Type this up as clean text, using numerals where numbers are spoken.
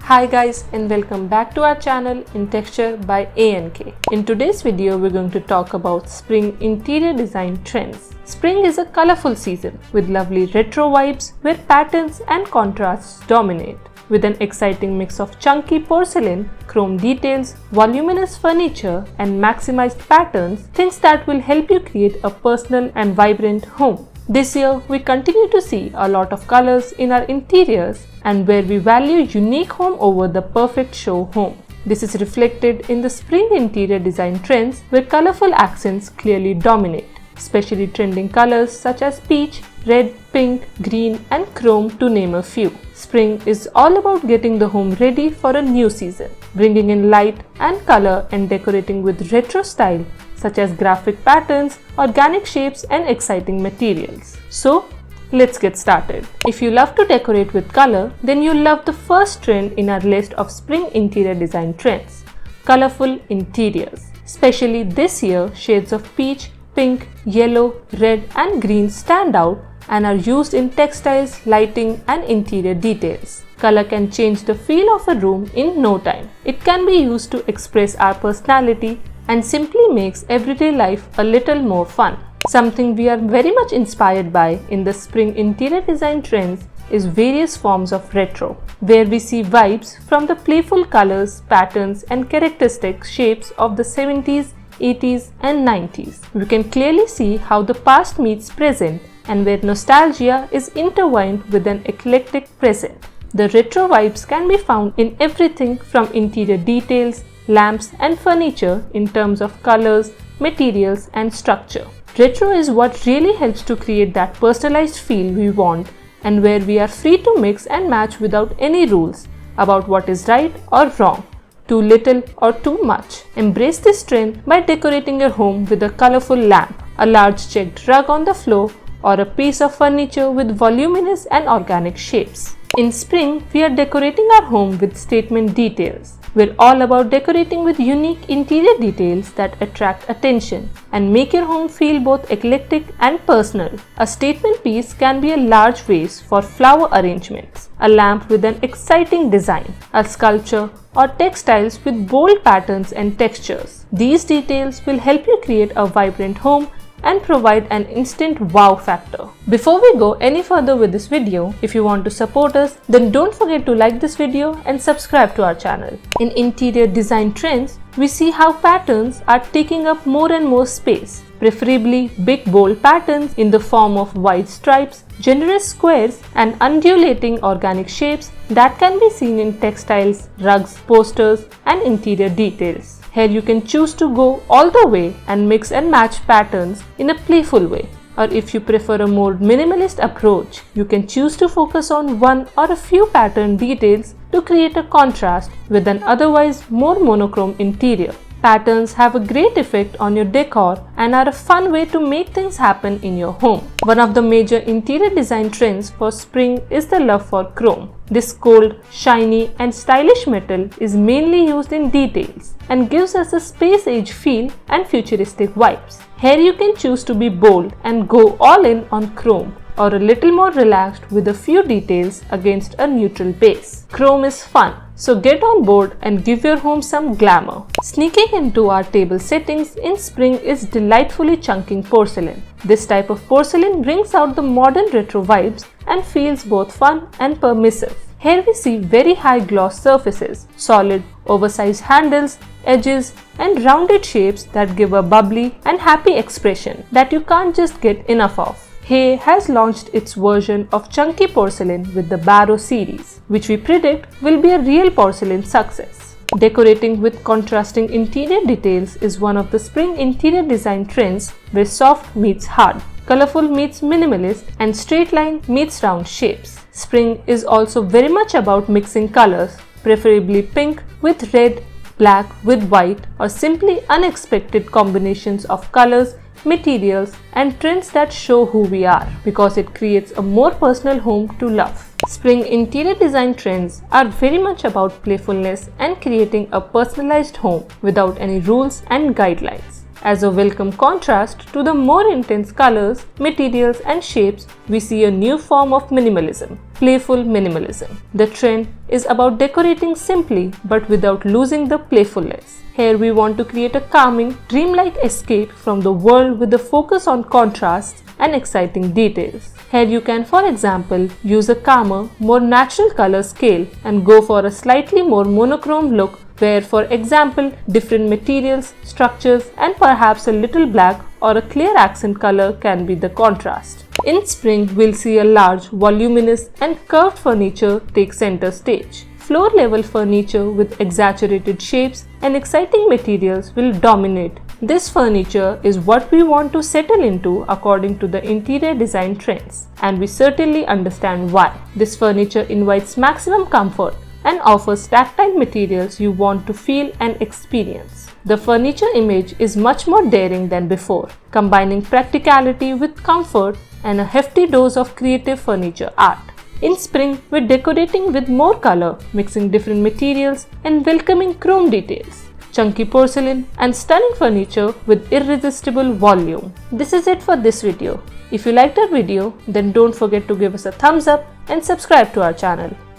Hi guys, and welcome back to our channel Intexture by A&K. In today's video, we're going to talk about spring interior design trends. Spring is a colorful season with lovely retro vibes where patterns and contrasts dominate. With an exciting mix of chunky porcelain, chrome details, voluminous furniture, and maximized patterns, things that will help you create a personal and vibrant home. This year, we continue to see a lot of colors in our interiors and where we value unique home over the perfect show home. This is reflected in the spring interior design trends where colorful accents clearly dominate, especially trending colors such as peach, red, pink, green, and chrome to name a few. Spring is all about getting the home ready for a new season, bringing in light and color and decorating with retro style such as graphic patterns, organic shapes, and exciting materials. So, let's get started. If you love to decorate with color, then you'll love the first trend in our list of spring interior design trends: colorful interiors. Especially this year, shades of peach, pink, yellow, red, and green stand out and are used in textiles, lighting, and interior details. Color can change the feel of a room in no time. It can be used to express our personality and simply makes everyday life a little more fun. Something we are very much inspired by in the spring interior design trends is various forms of retro, where we see vibes from the playful colors, patterns, and characteristic shapes of the 70s, 80s, and 90s. We can clearly see how the past meets present and where nostalgia is intertwined with an eclectic present. The retro vibes can be found in everything from interior details, lamps, and furniture in terms of colors, materials, and structure. Retro is what really helps to create that personalized feel we want and where we are free to mix and match without any rules about what is right or wrong, too little or too much. Embrace this trend by decorating your home with a colorful lamp, a large checked rug on the floor, or a piece of furniture with voluminous and organic shapes. In spring, we are decorating our home with statement details. We're all about decorating with unique interior details that attract attention and make your home feel both eclectic and personal. A statement piece can be a large vase for flower arrangements, a lamp with an exciting design, a sculpture, or textiles with bold patterns and textures. These details will help you create a vibrant home and provide an instant wow factor. Before we go any further with this video, if you want to support us, then don't forget to like this video and subscribe to our channel. In interior design trends, we see how patterns are taking up more and more space, preferably big bold patterns in the form of wide stripes, generous squares, and undulating organic shapes that can be seen in textiles, rugs, posters, and interior details. Here you can choose to go all the way and mix and match patterns in a playful way. Or if you prefer a more minimalist approach, you can choose to focus on one or a few pattern details to create a contrast with an otherwise more monochrome interior. Patterns have a great effect on your decor and are a fun way to make things happen in your home. One of the major interior design trends for spring is the love for chrome. This cold, shiny, and stylish metal is mainly used in details and gives us a space-age feel and futuristic vibes. Here you can choose to be bold and go all in on chrome, or a little more relaxed with a few details against a neutral base. Chrome is fun, so get on board and give your home some glamour. Sneaking into our table settings in spring is delightfully chunking porcelain. This type of porcelain brings out the modern retro vibes and feels both fun and permissive. Here we see very high gloss surfaces, solid, oversized handles, edges, and rounded shapes that give a bubbly and happy expression that you can't just get enough of. Hay has launched its version of chunky porcelain with the Barrow series, which we predict will be a real porcelain success. Decorating with contrasting interior details is one of the spring interior design trends where soft meets hard, colorful meets minimalist, and straight line meets round shapes. Spring is also very much about mixing colors, preferably pink with red, black with white, or simply unexpected combinations of colors, materials, and trends that show who we are, because it creates a more personal home to love. Spring interior design trends are very much about playfulness and creating a personalized home without any rules and guidelines. As a welcome contrast to the more intense colors, materials and shapes, we see a new form of minimalism, playful minimalism. The trend is about decorating simply but without losing the playfulness. Here we want to create a calming, dreamlike escape from the world with a focus on contrasts and exciting details. Here you can, for example, use a calmer, more natural color scale and go for a slightly more monochrome look where, for example, different materials, structures and perhaps a little black or a clear accent color can be the contrast. In spring, we'll see a large, voluminous and curved furniture take center stage. Floor-level furniture with exaggerated shapes and exciting materials will dominate. This furniture is what we want to settle into according to the interior design trends, and we certainly understand why. This furniture invites maximum comfort and offers tactile materials you want to feel and experience. The furniture image is much more daring than before, combining practicality with comfort and a hefty dose of creative furniture art. In spring, we're decorating with more color, mixing different materials and welcoming chrome details, chunky porcelain and stunning furniture with irresistible volume. This is it for this video. If you liked our video, then don't forget to give us a thumbs up and subscribe to our channel.